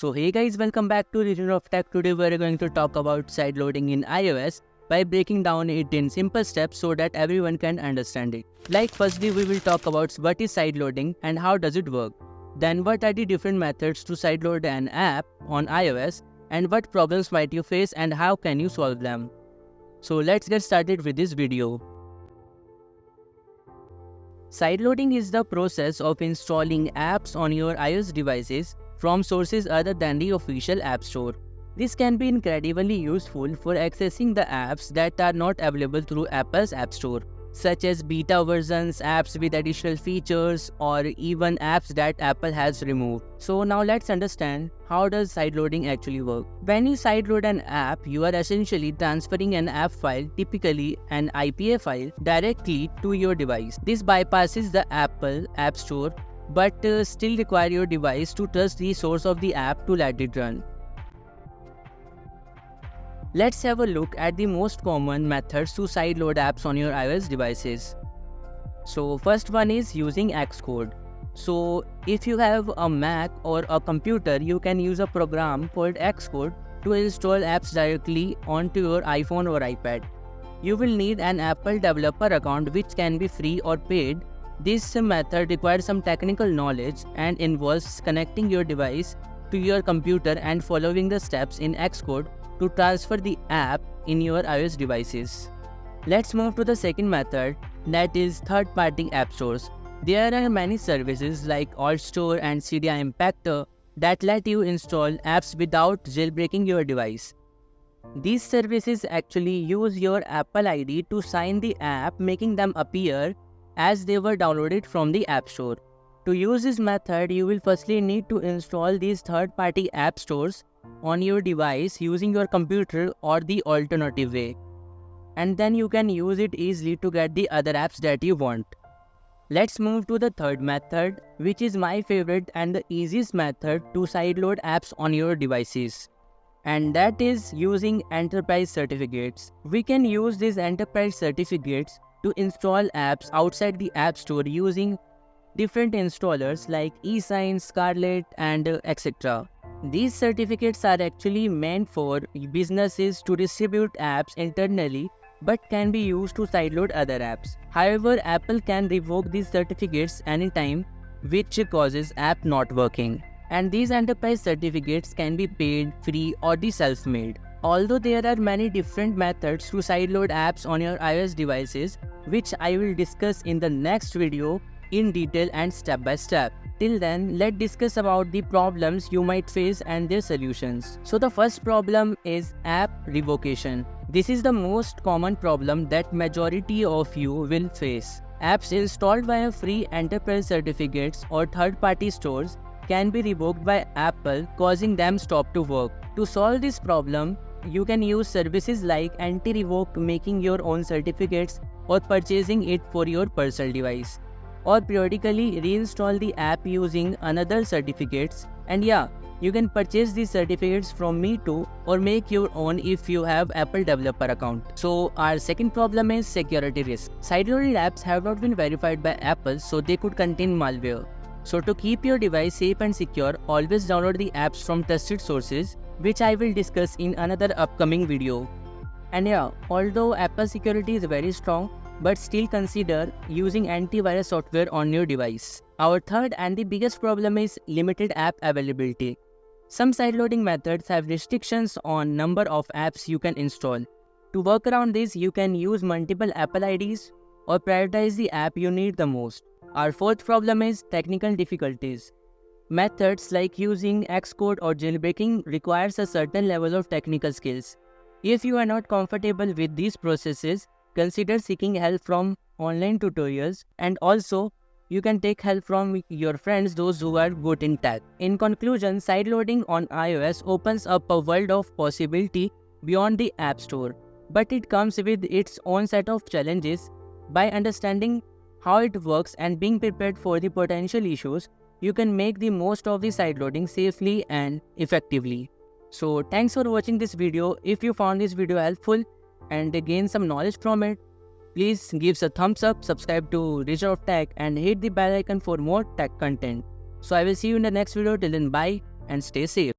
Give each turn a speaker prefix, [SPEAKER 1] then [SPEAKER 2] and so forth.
[SPEAKER 1] So hey guys, welcome back to Region of Tech. Today we are going to talk about sideloading in iOS by breaking down it in simple steps so that everyone can understand it. Like firstly we will talk about what is sideloading and how does it work. Then what are the different methods to sideload an app on iOS and what problems might you face and how can you solve them. So let's get started with this video. Sideloading is the process of installing apps on your iOS devices from sources other than the official App Store. This can be incredibly useful for accessing the apps that are not available through Apple's App Store, such as beta versions, apps with additional features, or even apps that Apple has removed. So now let's understand how does sideloading actually work. When you sideload an app, you are essentially transferring an app file, typically an IPA file, directly to your device. This bypasses the Apple App Store but still require your device to trust the source of the app to let it run. Let's have a look at the most common methods to sideload apps on your iOS devices. So first one is using Xcode. So if you have a Mac or a computer, you can use a program called Xcode to install apps directly onto your iPhone or iPad. You will need an Apple developer account which can be free or paid. This method requires some technical knowledge and involves connecting your device to your computer and following the steps in Xcode to transfer the app in your iOS devices. Let's move to the second method, that is third-party app stores. There are many services like AltStore and CDI Impactor that let you install apps without jailbreaking your device. These services actually use your Apple ID to sign the app, making them appear as they were downloaded from the App Store. To use this method, you will firstly need to install these third-party app stores on your device using your computer or the alternative way. And then you can use it easily to get the other apps that you want. Let's move to the third method, which is my favorite and the easiest method to sideload apps on your devices. And that is using enterprise certificates. We can use these enterprise certificates to install apps outside the App Store using different installers like eSign, Scarlet, and etc. These certificates are actually meant for businesses to distribute apps internally but can be used to sideload other apps. However, Apple can revoke these certificates anytime, which causes app not working. And these enterprise certificates can be paid, free, or the self-made. Although there are many different methods to sideload apps on your iOS devices, which I will discuss in the next video in detail and step by step. Till then, let's discuss about the problems you might face and their solutions. So the first problem is app revocation. This is the most common problem that majority of you will face. Apps installed via free enterprise certificates or third-party stores can be revoked by Apple, causing them stop to work. To solve this problem, you can use services like anti-revoke, making your own certificates, or purchasing it for your personal device, or periodically reinstall the app using another certificates. And yeah, you can purchase these certificates from me too, or make your own if you have Apple developer account. So our second problem is security risk. Sideloaded apps have not been verified by Apple, so they could contain malware. So to keep your device safe and secure, always download the apps from trusted sources, which I will discuss in another upcoming video. And yeah, although Apple security is very strong, but still consider using antivirus software on your device. Our third and the biggest problem is limited app availability. Some sideloading methods have restrictions on number of apps you can install. To work around this, you can use multiple Apple IDs or prioritize the app you need the most. Our fourth problem is technical difficulties. Methods like using Xcode or jailbreaking requires a certain level of technical skills. If you are not comfortable with these processes, consider seeking help from online tutorials, and also you can take help from your friends, those who are good in tech. In conclusion, sideloading on iOS opens up a world of possibility beyond the App Store, but it comes with its own set of challenges. By understanding how it works and being prepared for the potential issues, you can make the most of the sideloading safely and effectively. So thanks for watching this video. If you found this video helpful and gain some knowledge from it, please give us a thumbs up, subscribe to Region of Tech, and hit the bell icon for more tech content. So I will see you in the next video. Till then, bye and stay safe.